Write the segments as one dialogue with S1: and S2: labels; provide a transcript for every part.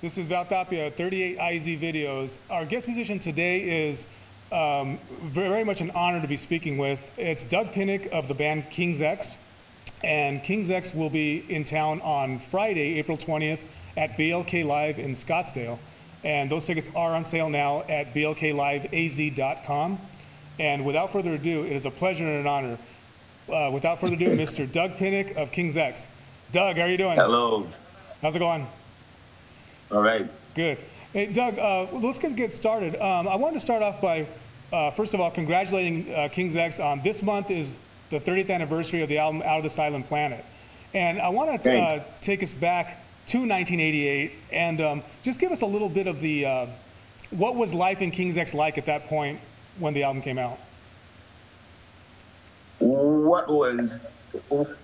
S1: This is Val Tapia, 38 IZ Videos. Our guest musician today is very much an honor to be speaking with. It's Doug Pinnick of the band King's X. And King's X will be in town on Friday, April 20th at BLK Live in Scottsdale. And those tickets are on sale now at blkliveaz.com. And without further ado, it is a pleasure and an honor. Without further ado, Mr. Doug Pinnick of King's X. Doug, how are you doing?
S2: Hello.
S1: How's it going?
S2: All right.
S1: Good. Hey, Doug, let's get started. I wanted to start off by, first of all, congratulating King's X on this month is the 30th anniversary of the album Out of the Silent Planet. And I want to take us back to 1988 and just give us a little bit of the, what was life in King's X like at that point when the album came out?
S2: What was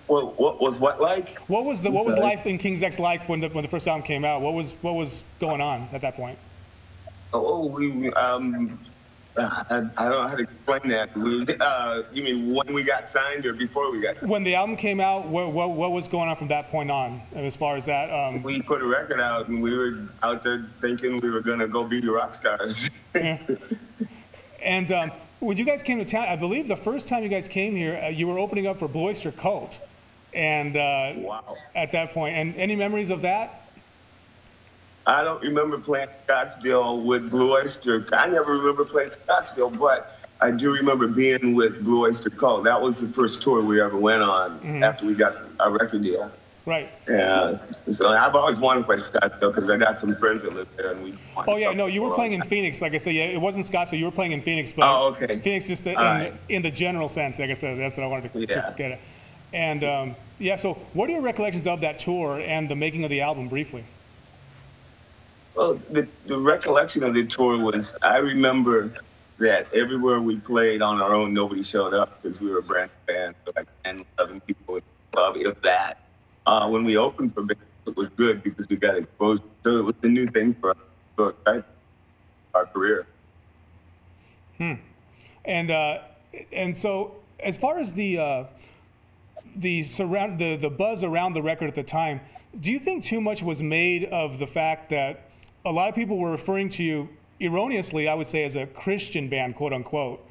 S2: what like?
S1: What was life in King's X like when the first album came out? What was going on at that point?
S2: I don't know how to explain that. You mean when we got signed or before we got signed?
S1: When the album came out, what was going on from that point on, as far as that?
S2: We put a record out, and we were out there thinking we were going to go be the rock stars.
S1: Yeah. And when you guys came to town, I believe the first time you guys came here, you were opening up for Blue Oyster Cult. And
S2: wow.
S1: At that point, and any memories of that?
S2: I don't remember playing Scottsdale with Blue Oyster. I never remember playing Scottsdale, but I do remember being with Blue Oyster Cult. That was the first tour we ever went on after we got a record deal.
S1: Right.
S2: Yeah. So I've always wanted to play Scottsdale because I got some friends that live there, and we.
S1: Oh yeah, no, you were playing in Phoenix, like I said. Yeah, it wasn't Scottsdale. You were playing in Phoenix, but
S2: okay.
S1: Phoenix just in the general sense, like I said. That's what I wanted to get at. And yeah, so what are your recollections of that tour and the making of the album, briefly?
S2: Well, the recollection of the tour was, I remember that everywhere we played on our own, nobody showed up because we were a brand new band, so like 10, 11 people in the club, if that. When we opened for bands, it was good because we got exposed. So it was a new thing for us, so excited our career.
S1: And so as far as the buzz around the record at the time, do you think too much was made of the fact that a lot of people were referring to you erroneously, I would say, as a Christian band, quote unquote?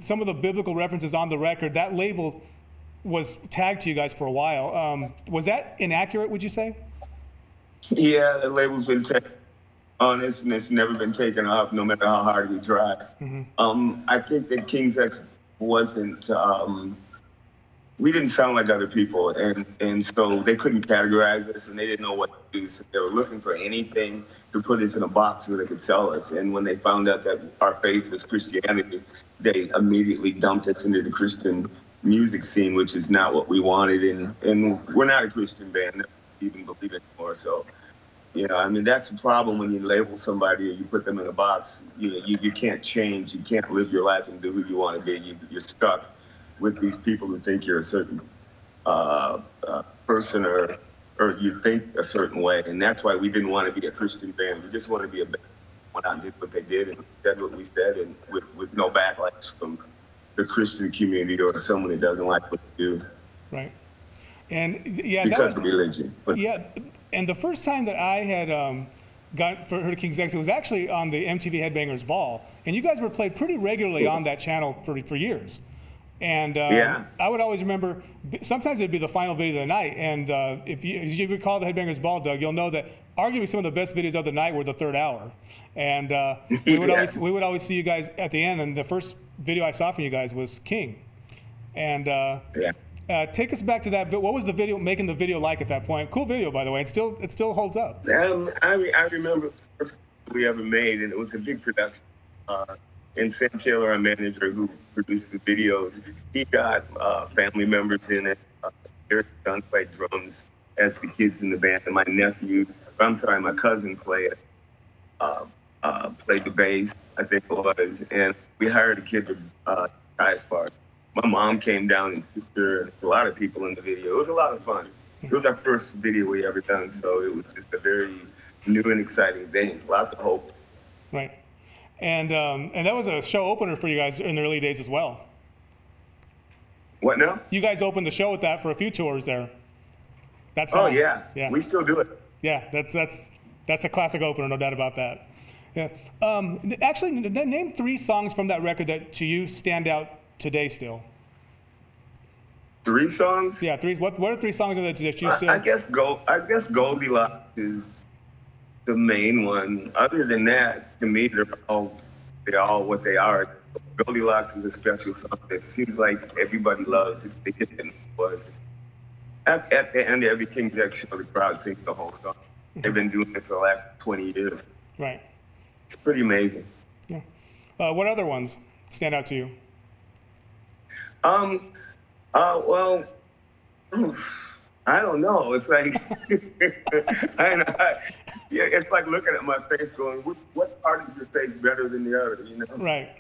S1: Some of the biblical references on the record, that label was tagged to you guys for a while. Was that inaccurate, would you say?
S2: Yeah, the label's been taken on us, and it's never been taken off, no matter how hard we try. I think that King's X wasn't, we didn't sound like other people, and so they couldn't categorize us, and they didn't know what to do. So they were looking for anything to put us in a box so they could sell us. And when they found out that our faith was Christianity, they immediately dumped us into the Christian music scene, which is not what we wanted. And we're not a Christian band that even believe anymore. So, you know, I mean, that's the problem when you label somebody or you put them in a box. You can't change. You can't live your life and do who you want to be. You're stuck with these people who think you're a certain person or you think a certain way. And that's why we didn't want to be a Christian band. We just want to be a band that went out and did what they did and said what we said, and with no backlash from the Christian community or someone that doesn't like what we do.
S1: Right. And yeah,
S2: because of religion. But,
S1: yeah, and the first time that I had heard of King's X, it was actually on the MTV Headbangers Ball, and you guys were played pretty regularly on that channel for years. And I would always remember, sometimes it'd be the final video of the night. And if you recall the Headbangers Ball, Doug, you'll know that arguably some of the best videos of the night were the third hour. And we would always see you guys at the end. And the first video I saw from you guys was King. And take us back to that. What was the video, making the video like at that point? Cool video, by the way. It still holds up.
S2: I remember the first we ever made, and it was a big production. And Sam Taylor, our manager who produced the videos, he got family members in it. Eric's son played drums as the kids in the band, and my cousin played the bass, I think it was, and we hired a kid to guys part. My mom came down and sister, and a lot of people in the video. It was a lot of fun. It was our first video we ever done, so it was just a very new and exciting thing. Lots of hope.
S1: Right. And that was a show opener for you guys in the early days as well.
S2: What now?
S1: You guys opened the show with that for a few tours there. That song.
S2: Oh yeah. We still do it.
S1: Yeah, that's That's a classic opener, no doubt about that. Yeah. Actually, name 3 songs from that record that to you stand out today still.
S2: 3 songs?
S1: Yeah, 3. What are 3 songs that you still?
S2: I guess Goldilocks is the main one. Other than that, to me, they're all what they are. Goldilocks is a special song that seems like everybody loves. It's the hit it was. At the end of every King's X show, the crowd sings the whole song. They've been doing it for the last 20 years.
S1: Right.
S2: It's pretty amazing.
S1: Yeah. What other ones stand out to you?
S2: Well, I don't know. It's like, it's like looking at my face going, what part is your face better than the other, you know?
S1: Right.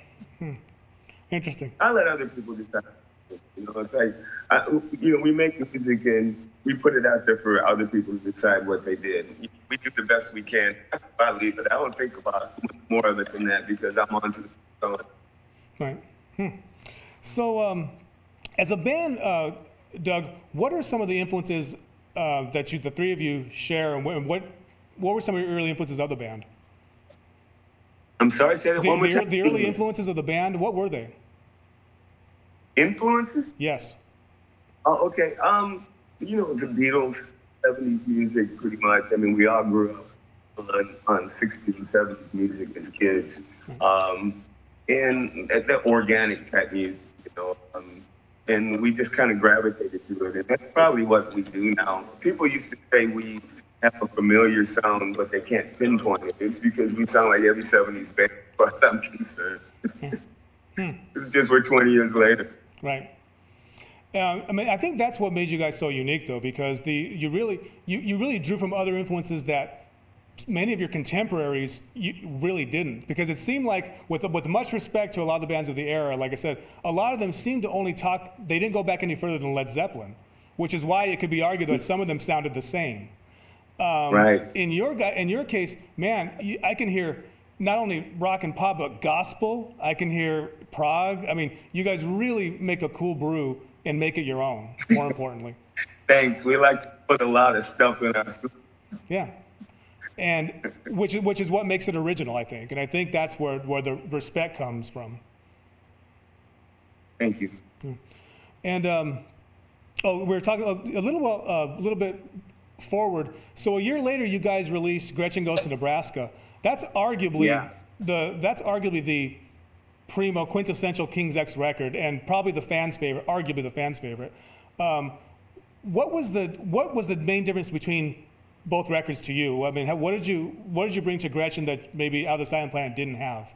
S1: Interesting.
S2: I let other people decide. You know, it's like, we make music and we put it out there for other people to decide what they did. We do the best we can. I leave it. I don't think about more of it than that because I'm on to the song.
S1: Right. So, as a band, Doug, what are some of the influences that the 3 of you share, and what were some of your early influences of the band?
S2: I'm sorry, say that one more time.
S1: The early influences of the band, what were they?
S2: Influences?
S1: Yes.
S2: Oh, okay. The Beatles, 70s music, pretty much. I mean, we all grew up on 60s and 70s music as kids, and that organic type music, and we just kind of gravitated to it. And that's probably what we do now. People used to say we have a familiar sound, but they can't pinpoint it. It's because we sound like every 70s band, as far as I'm concerned. It's just we're 20 years later.
S1: Right. I think that's what made you guys so unique, though, because you really drew from other influences that many of your contemporaries really didn't. Because it seemed like, with much respect to a lot of the bands of the era, like I said, a lot of them seemed to only talk. They didn't go back any further than Led Zeppelin, which is why it could be argued that some of them sounded the same.
S2: Right.
S1: In your case, man, I can hear not only rock and pop, but gospel. I can hear prog. I mean, you guys really make a cool brew and make it your own, more importantly.
S2: Thanks. We like to put a lot of stuff in our soup.
S1: Yeah. And which is what makes it original, I think. And I think that's where the respect comes from.
S2: Thank you.
S1: And we were talking a little bit forward. So a year later, you guys released Gretchen Goes to Nebraska. That's arguably the primo quintessential King's X record, and probably arguably the fans' favorite. What was the main difference between both records to you? I mean, what did you bring to Gretchen that maybe Out of the Silent Planet didn't have?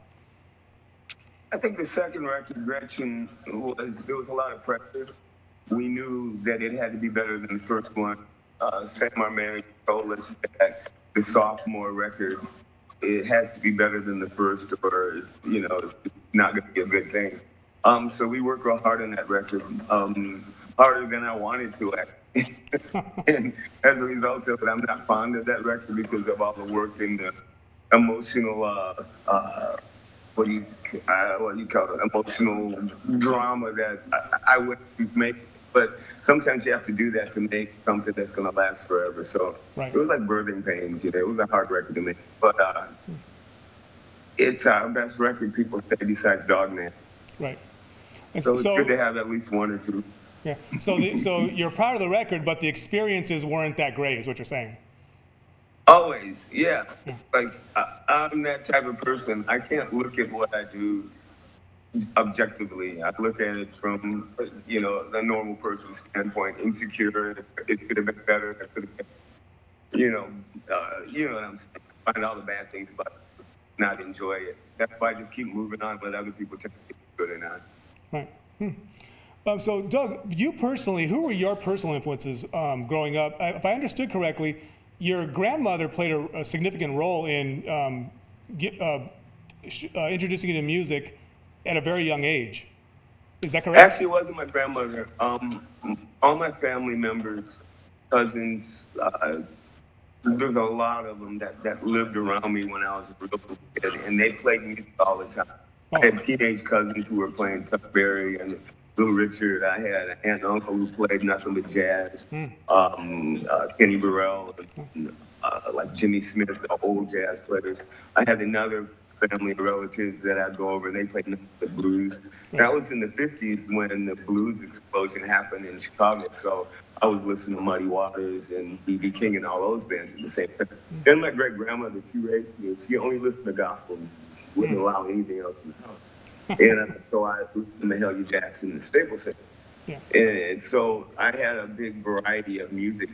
S2: I think the second record, Gretchen, there was a lot of pressure. We knew that it had to be better than the first one. Sam, our manager, told us that the sophomore record, it has to be better than the first, or it's not going to be a good thing. So we worked real hard on that record, harder than I wanted to, actually. And as a result of it, I'm not fond of that record because of all the work and the emotional, what do you call it, emotional drama that I would make. But sometimes you have to do that to make something that's going to last forever. So It was like birthing pains, It was a hard record to make. But it's our best record, people say, besides Dogman.
S1: Right.
S2: So it's good to have at least one or two.
S1: Yeah. So you're proud of the record, but the experiences weren't that great, is what you're saying.
S2: Always, yeah. Like, I'm that type of person. I can't look at what I do objectively. I look at it from, the normal person's standpoint. Insecure, it could have been better. It could have been, you know what I'm saying. Find all the bad things about it, not enjoy it. That's why I just keep moving on, let other people tell me if it's good or not.
S1: Right. So, Doug, you personally, who were your personal influences growing up? If I understood correctly, your grandmother played a significant role in introducing you to music at a very young age. Is that correct?
S2: Actually, it wasn't my grandmother. All my family members, cousins, there's a lot of them that lived around me when I was a real kid, and they played music all the time. I had teenage cousins who were playing Chuck Berry and Little Richard. I had an aunt and uncle who played nothing but jazz, Kenny Burrell, like Jimmy Smith, the old jazz players. I had another family of relatives that I'd go over, and they played the blues. That was in the 50s when the blues explosion happened in Chicago. So I was listening to Muddy Waters and B.B. King and all those bands at the same time. Then my great grandmother, she raised me. She only listened to gospel, wouldn't allow anything else in the house. And so I listened to Mahalia Jackson and Staples Center. And so I had a big variety of music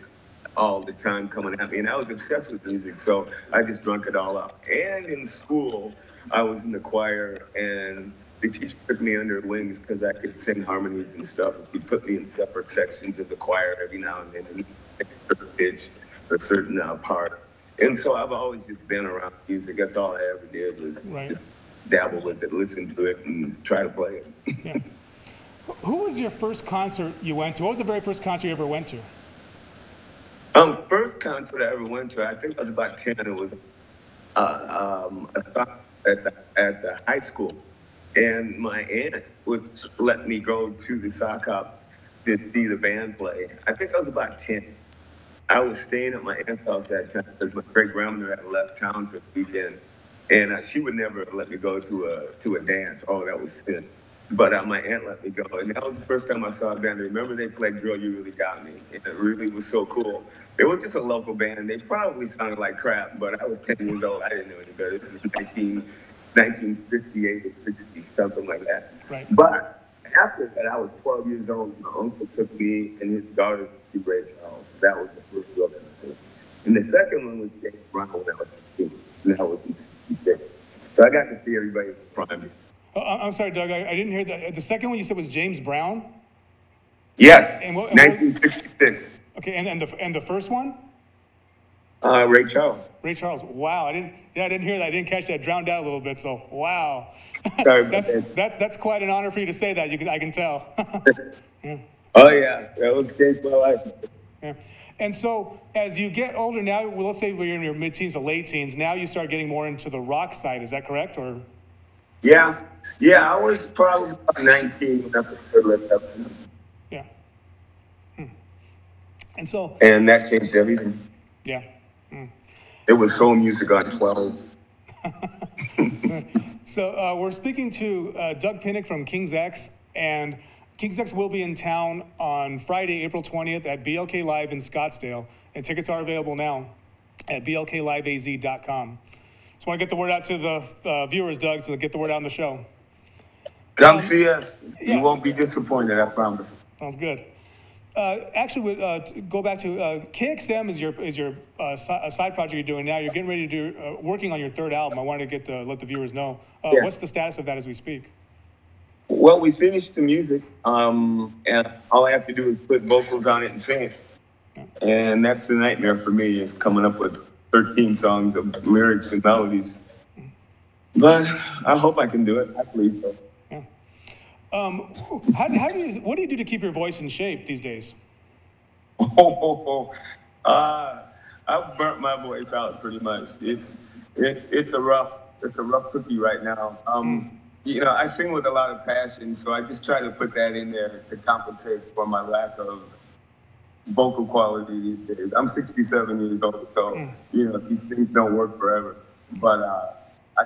S2: all the time coming at me, and I was obsessed with music, so I just drunk it all up. And in school, I was in the choir, and the teacher took me under her wings because I could sing harmonies and stuff. He put me in separate sections of the choir every now and then, and he picked a certain pitch, a certain part. And so I've always just been around music. That's all I ever did was just dabble with it, listen to it, and try to play it.
S1: Who was your first concert you went to? What was the very first concert you ever went to?
S2: First concert I ever went to, I think I was about 10. It was a soccer at the high school. And my aunt would let me go to the sock hop to see the band play. I think I was about 10. I was staying at my aunt's house that time because my great grandmother had left town for the weekend. And she would never let me go to a dance. Oh, that was sin. But my aunt let me go. And that was the first time I saw a band. I remember they played Girl, You Really Got Me. And it really was so cool. It was just a local band. They probably sounded like crap, but I was 10 years old. I didn't know any better. This was 1958 or 60, something like that.
S1: Right.
S2: But after that, I was 12 years old. My uncle took me and his daughter to see Ray Charles. That was the first look I took. And the second one was James Brown when I was 16. And that was in 66. So I got to see everybody in the prime.
S1: I'm sorry, Doug. I didn't hear that. The second one you said was James Brown?
S2: Yes, 1966.
S1: Okay, and the first one?
S2: Ray Charles.
S1: Ray Charles. Wow, I didn't hear that. I didn't catch that. Drowned out a little bit. So wow,
S2: Sorry,
S1: that's quite an honor for you to say that. I can tell.
S2: Oh yeah, that was changed my life.
S1: Yeah. And so as you get older now, well, let's say you're in your mid-teens or late teens. Now you start getting more into the rock side. Is that correct, or?
S2: Yeah, I was probably about 19 when I first left up.
S1: Yeah. And so.
S2: And that changed everything.
S1: Yeah.
S2: It was soul music on 12.
S1: So we're speaking to Doug Pinnick from King's X, and King's X will be in town on Friday, April 20th at BLK Live in Scottsdale, and tickets are available now at blkliveaz.com. Just want to get the word out to the viewers, Doug, to get the word out on the show.
S2: Come see us. You won't be disappointed, I promise.
S1: Sounds good. Actually, go back to KXM is your side project you're doing now. You're getting ready to do working on your third album. I wanted to let the viewers know. What's the status of that as we speak?
S2: Well, we finished the music, and all I have to do is put vocals on it and sing it. Yeah. And that's the nightmare for me, is coming up with 13 songs of lyrics and melodies. But I hope I can do it. I believe so.
S1: What do you do to keep your voice in shape these days?
S2: I've burnt my voice out pretty much. It's a rough cookie right now. You know, I sing with a lot of passion, so I just try to put that in there to compensate for my lack of vocal quality these days. I'm 67 years old, so you know, these things don't work forever. But I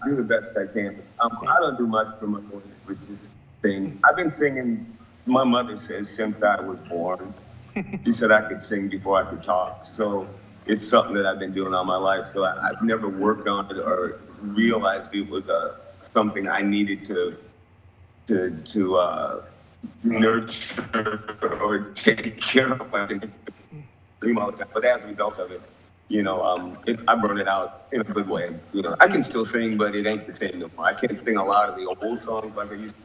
S2: do the best I can. I don't do much for my voice, which is thing. I've been singing, my mother says, since I was born. She said I could sing before I could talk. So it's something that I've been doing all my life. So I've never worked on it or realized it was something I needed to nurture or take care of. I didn't dream all the time. But as a result of it, you know, I burn it out in a good way. You know, I can still sing, but it ain't the same no more. I can't sing a lot of the old songs like I used to.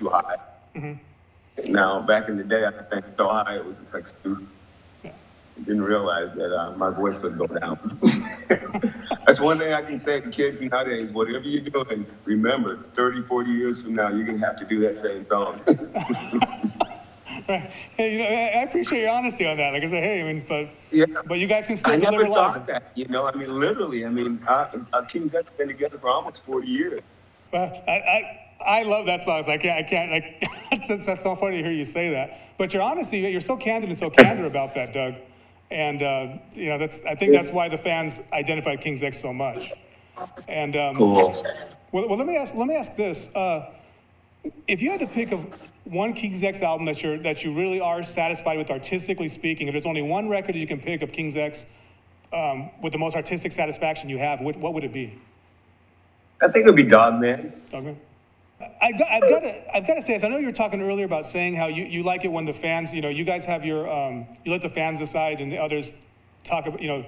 S2: Too high. Now, back in the day, I sang so high it was just like stupid. I didn't realize that my voice would go down. That's one thing I can say to kids nowadays. Whatever you're doing, remember, 30, 40 years from now, you're going to have to do that same song.
S1: Right. Hey, you know, I appreciate your honesty on that. Like I said, hey, I mean, but you guys can still
S2: deliver live. I never thought that, you know. I mean, literally. I mean, King's X been together for almost 40 years.
S1: I love that song. So I can't. That's so funny to hear you say that. But your honesty, you're so candid and so candid about that, Doug. And you know, I think that's why the fans identify King's X so much. And
S2: Cool.
S1: well, let me ask this: if you had to pick one King's X album that you really are satisfied with artistically speaking, if there's only one record that you can pick of King's X with the most artistic satisfaction you have, what would it be?
S2: I think it'd be Dog Man.
S1: Okay. I've got to say this. I know you were talking earlier about saying how you like it when the fans, you know, you guys have your, you let the fans decide and the others talk about, you know,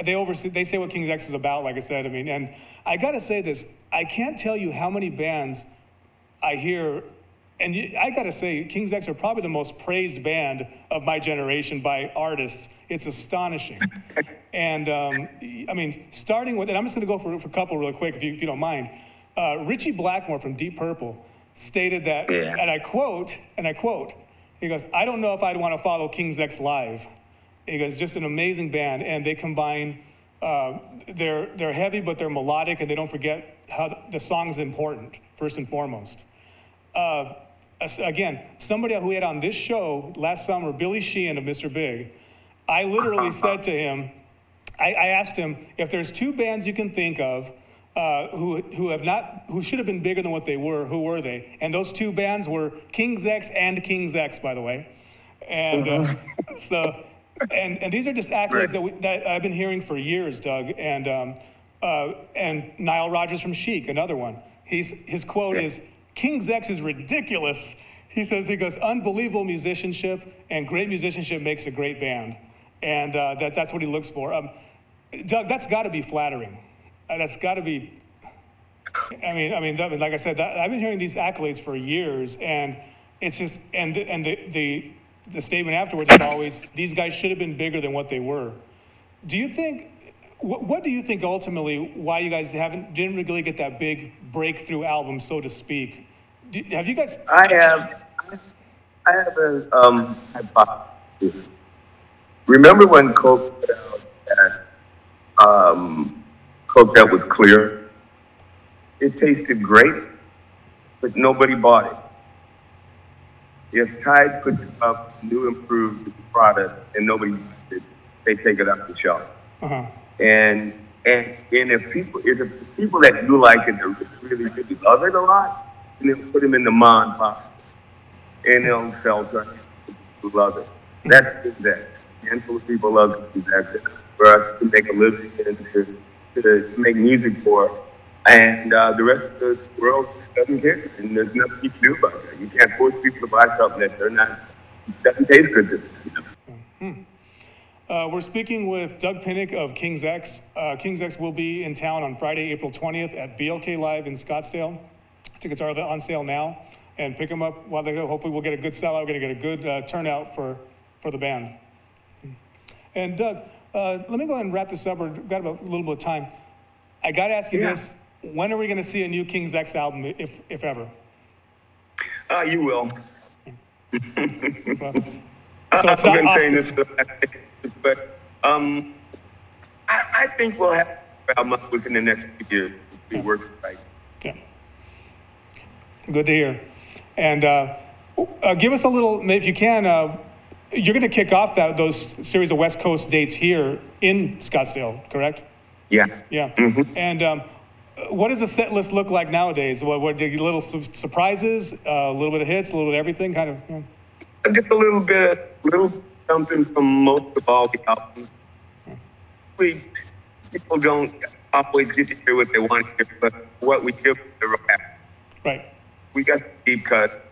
S1: they say what King's X is about, like I said. I mean, and I got to say this. I can't tell you how many bands I hear, and I got to say, King's X are probably the most praised band of my generation by artists. It's astonishing. And I mean, starting with, and I'm just going to go for a couple real quick, if you don't mind. Richie Blackmore from Deep Purple stated that, and I quote, he goes, "I don't know if I'd want to follow King's X live." He goes, just an amazing band, and they combine, they're heavy, but they're melodic, and they don't forget how the song's important, first and foremost. Again, somebody who we had on this show last summer, Billy Sheehan of Mr. Big, I literally said to him, I asked him, if there's two bands you can think of who should have been bigger than what they were, who were they? And those two bands were King's X and King's X, by the way. And so, and these are just accolades that I've been hearing for years, Doug. And Nile Rodgers from Chic, another one. His quote is, "King's X is ridiculous." He goes, "Unbelievable musicianship, and great musicianship makes a great band." And that's what he looks for. Doug, that's got to be flattering. That's got to be. I mean, like I said, I've been hearing these accolades for years, and it's just, and the statement afterwards is always, these guys should have been bigger than what they were. Do you think? What do you think ultimately why you guys didn't really get that big breakthrough album, so to speak? Have you guys?
S2: I have a hypothesis. Remember when Coke put out that Coke that was clear? It tasted great, but nobody bought it. If Tide puts up new improved product and nobody uses it, they take it off the shelf.
S1: Uh-huh.
S2: And if people that do like it, that really love it a lot, and they'll put them in the mom pasta, and they'll sell to people who love it. That's King's X. A handful of people love King's X for us to make a living and to make music for, and the rest of the world doesn't care, and there's nothing you can do about that. You can't force people to buy something that doesn't taste good to them.
S1: We're speaking with Doug Pinnick of King's X. King's X will be in town on Friday, April 20th at BLK Live in Scottsdale. Tickets are on sale now, and pick them up while they go. Hopefully we'll get a good sellout. We're going to get a good turnout for the band. And Doug, let me go ahead and wrap this up. We've got about a little bit of time. I got to ask you this. When are we going to see a new King's X album, if ever?
S2: You will.
S1: So it's not
S2: I've been saying this, but I think we'll have an album within the next few years. We'll be working right.
S1: Yeah. Good to hear. And give us a little, if you can, you're going to kick off those series of West Coast dates here in Scottsdale, correct?
S2: Yeah.
S1: Yeah.
S2: Mm-hmm.
S1: And what does the set list look like nowadays? What little surprises, a little bit of hits, a little bit of everything, kind of? Yeah.
S2: Just a little something from most of all the albums. People don't always get to hear what they want to hear, but what we give the rap.
S1: Right.
S2: We got the deep cut.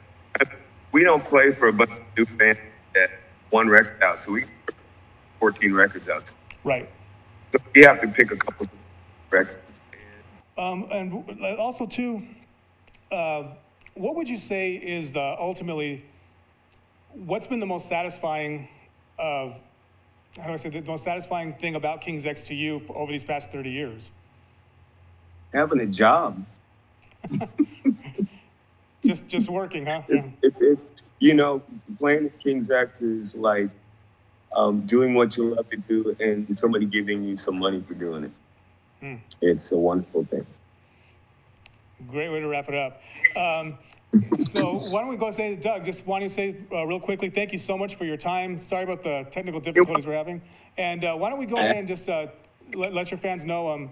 S2: We don't play for a bunch of new fans that one record out, so we get 14 records out.
S1: Right.
S2: So you have to pick a couple of records.
S1: And also too, what would you say is ultimately what's been the most satisfying the most satisfying thing about King's X to you over these past 30 years?
S2: Having a job.
S1: just working, huh?
S2: Playing at King's X is like doing what you love to do and somebody giving you some money for doing it. It's a wonderful thing.
S1: Great way to wrap it up. So why don't we go say, Doug, just want to say real quickly, thank you so much for your time. Sorry about the technical difficulties we're having. And why don't we go ahead and just let your fans know,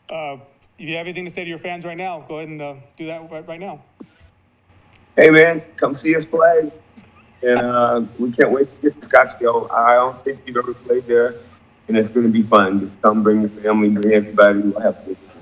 S1: if you have anything to say to your fans right now, go ahead and do that right now.
S2: Hey, man, come see us play. And we can't wait to get to Scottsdale. I don't think you've ever played there, and it's going to be fun. Just come, bring your family, bring everybody. We'll have a good time.